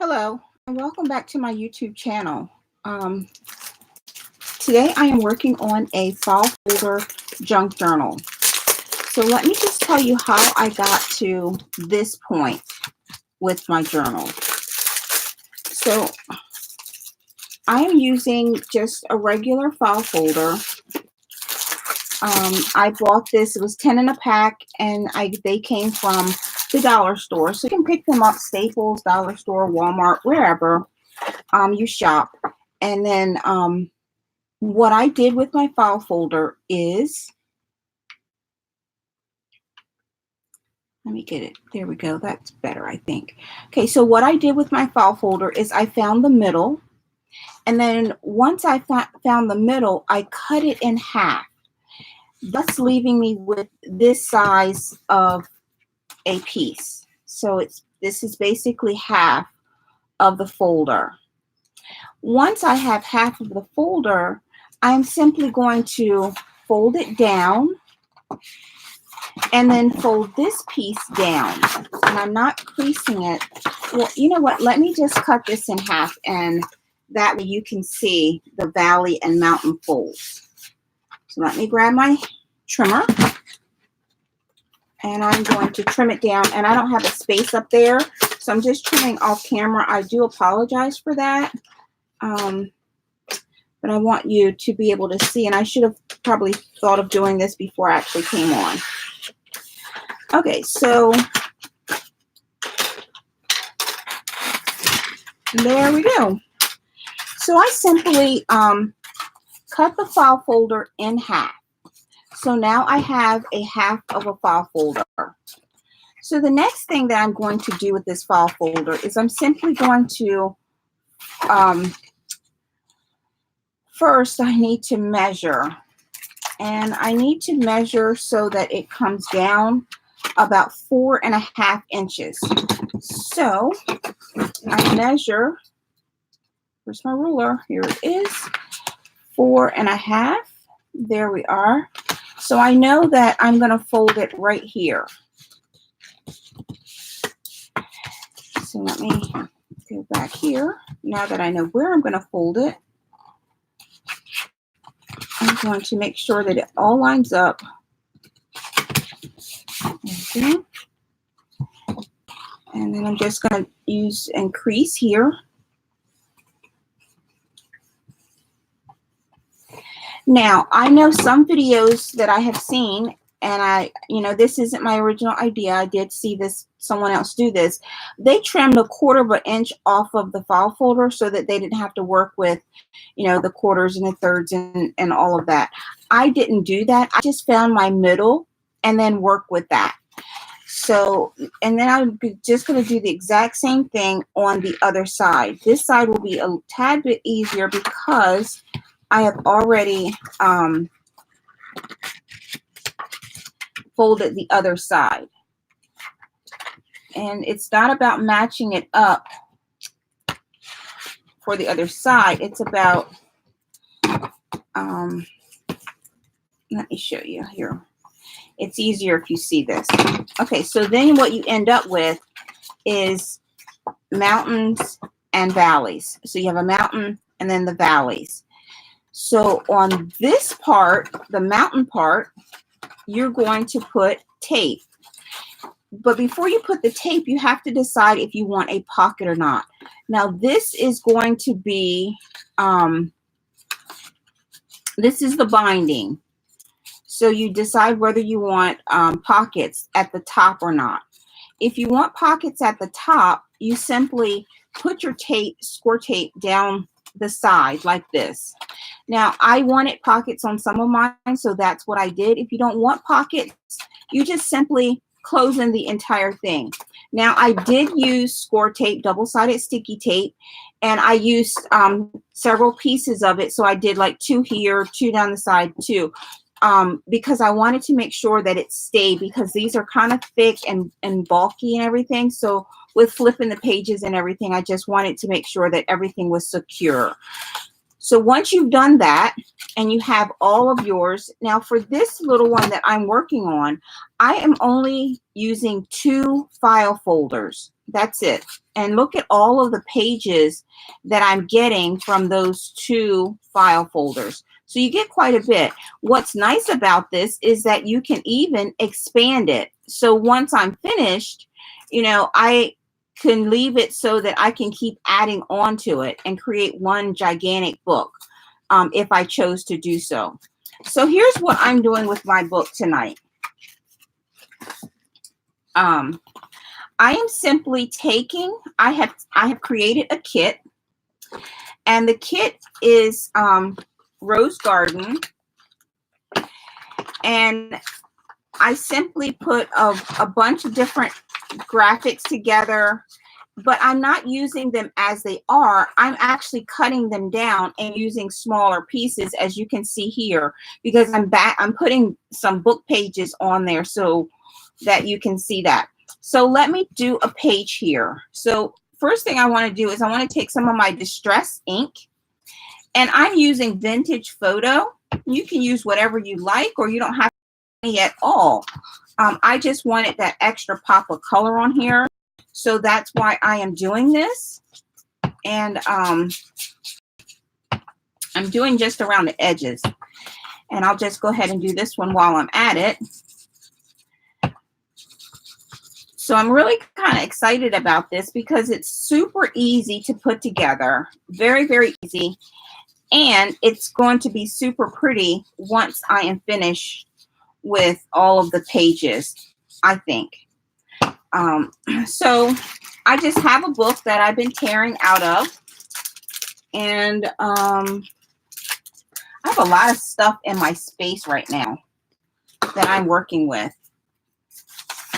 Hello, and welcome back to my YouTube channel. Um, Today I am working on a fall folder junk journal. So let me just tell you how I got to this point with my journal. So I am using just a regular file folder. I bought this, it was 10 in a pack, and they came from the dollar store. So you can pick them up, Staples, dollar store, Walmart, wherever you shop. And then what I did with my file folder is, let me get it. There we go. That's better, I think. Okay, so what I did with my file folder is I found the middle. And then once I found the middle, I cut it in half, thus leaving me with this size of a piece. So this is basically half of the folder. Once I have half of the folder, I'm simply going to fold it down and then fold this piece down. And I'm not creasing it. Well, you know what? Let me just cut this in half, and that way you can see the valley and mountain folds. So let me grab my trimmer, and I'm going to trim it down. And I don't have a space up there, so I'm just trimming off camera. I do apologize for that. But I want you to be able to see, and I should have probably thought of doing this before I actually came on. Okay, so there we go. So I simply cut the file folder in half. So now I have a half of a file folder. So the next thing that I'm going to do with this file folder is I'm simply going to, first I need to measure. And I need to measure so that it comes down about 4.5 inches. So I measure, where's my ruler? Here it is, 4.5. There we are. So I know that I'm going to fold it right here. So let me go back here. Now that I know where I'm going to fold it, I'm going to make sure that it all lines up. Okay. And then I'm just going to use and crease here. Now, I know some videos that I have seen, and this isn't my original idea. I did see someone else do this. They trimmed 1/4 inch off of the file folder so that they didn't have to work with, the quarters and the thirds and all of that. I didn't do that. I just found my middle and then work with that. So, and then I'm just going to do the exact same thing on the other side. This side will be a tad bit easier because I have already folded the other side. And it's not about matching it up for the other side. It's about, let me show you here. It's easier if you see this. Okay, so then what you end up with is mountains and valleys. So you have a mountain and then the valleys. So on this part, the mountain part, you're going to put tape. But before you put the tape, you have to decide if you want a pocket or not. Now this is going to be, this is the binding. So you decide whether you want pockets at the top or not. If you want pockets at the top, you simply put your tape, score tape down the side like this. Now I wanted pockets on some of mine, so that's what I did. If you don't want pockets, you just simply close in the entire thing. Now I did use score tape, double-sided sticky tape, and I used several pieces of it. So I did like 2 here, 2 down the side, 2. Because I wanted to make sure that it stayed, because these are kind of thick and bulky and everything. So with flipping the pages and everything, I just wanted to make sure that everything was secure. So once you've done that and you have all of yours, now for this little one that I'm working on, I am only using 2 file folders. That's it. And look at all of the pages that I'm getting from those 2 file folders. So you get quite a bit. What's nice about this is that you can even expand it. So once I'm finished, you know, I can leave it so that I can keep adding on to it and create one gigantic book if I chose to do so. So here's what I'm doing with my book tonight. I am simply taking, I have created a kit, and the kit is Rose Garden, and I simply put a bunch of different graphics together, but I'm not using them as they are. I'm actually cutting them down and using smaller pieces, as you can see here, because I'm putting some book pages on there so that you can see that. So let me do a page here. So first thing I want to do is I want to take some of my distress ink, and I'm using Vintage Photo. You can use whatever you like, or you don't have any at all. I just wanted that extra pop of color on here. So that's why I am doing this. And I'm doing just around the edges. And I'll just go ahead and do this one while I'm at it. So I'm really kind of excited about this because it's super easy to put together. Very, very easy. And it's going to be super pretty once I am finished with all of the pages, I think. So I just have a book that I've been tearing out of, and I have a lot of stuff in my space right now that I'm working with.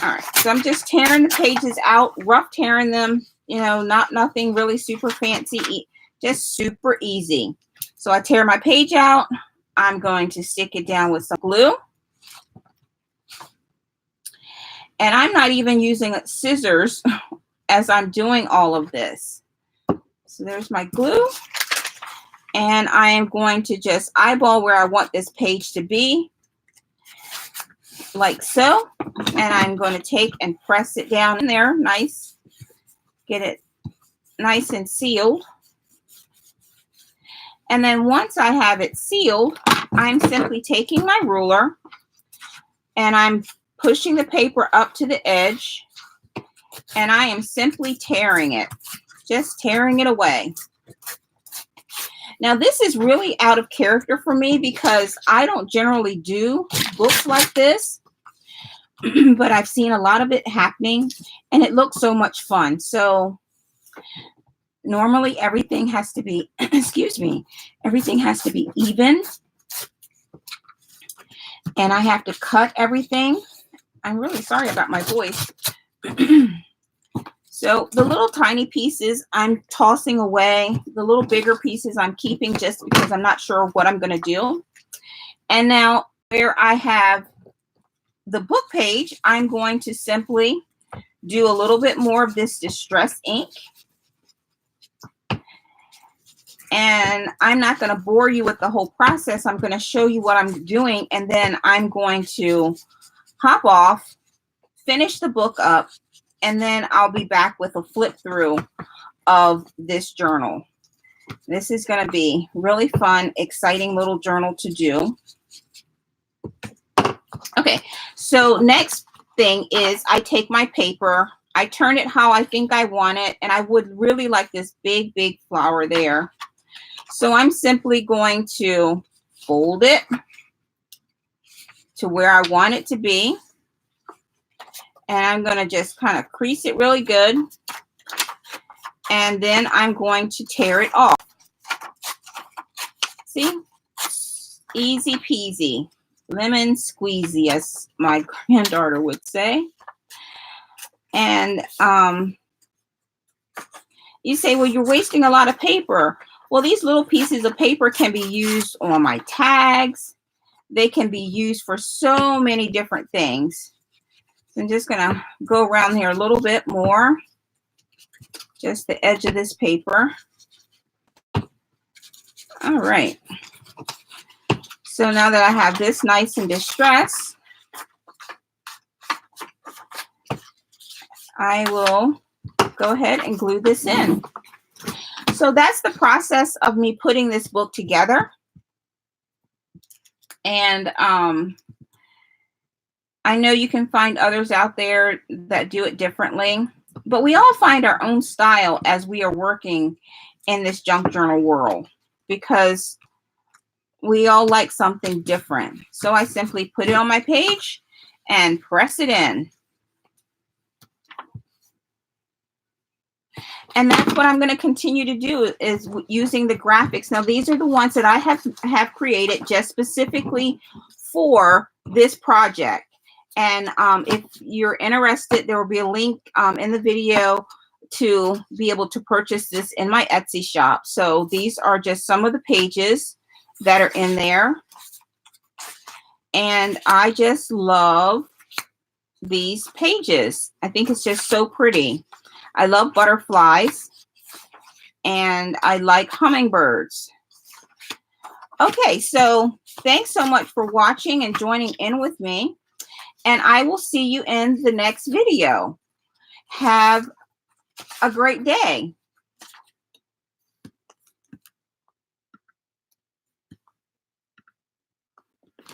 All right, so I'm just tearing the pages out, rough tearing them, you know, nothing really super fancy, just super easy. So I tear my page out. I'm going to stick it down with some glue. And I'm not even using scissors as I'm doing all of this. So there's my glue. And I am going to just eyeball where I want this page to be, like so. And I'm going to take and press it down in there, nice. Get it nice and sealed. And then once I have it sealed, I'm simply taking my ruler and I'm pushing the paper up to the edge, and I am simply tearing it, just tearing it away. Now this is really out of character for me because I don't generally do books like this, but I've seen a lot of it happening and it looks so much fun. So normally everything has to be, excuse me, everything has to be even, and I have to cut everything. I'm really sorry about my voice. So the little tiny pieces I'm tossing away. The little bigger pieces I'm keeping just because I'm not sure what I'm going to do. And now where I have the book page, I'm going to simply do a little bit more of this distress ink. And I'm not going to bore you with the whole process. I'm going to show you what I'm doing, and then I'm going to hop off, finish the book up, and then I'll be back with a flip through of this journal. This is going to be really fun, exciting little journal to do. Okay, so next thing is I take my paper, I turn it how I think I want it, and I would really like this big, big flower there. So I'm simply going to fold it to where I want it to be. And I'm going to just kind of crease it really good. And then I'm going to tear it off. See? Easy peasy. Lemon squeezy, as my granddaughter would say. And you say, well, you're wasting a lot of paper. Well, these little pieces of paper can be used on my tags. They can be used for so many different things. So I'm just going to go around here a little bit more. Just the edge of this paper. All right. So now that I have this nice and distressed, I will go ahead and glue this in. So that's the process of me putting this book together. And I know you can find others out there that do it differently, but we all find our own style as we are working in this junk journal world, because we all like something different. So I simply put it on my page and press it in. And that's what I'm going to continue to do, is using the graphics. Now, these are the ones that I have created just specifically for this project. And if you're interested, there will be a link in the video to be able to purchase this in my Etsy shop. So these are just some of the pages that are in there. And I just love these pages. I think it's just so pretty. I love butterflies, and I like hummingbirds. Okay, so thanks so much for watching and joining in with me, and I will see you in the next video. Have a great day.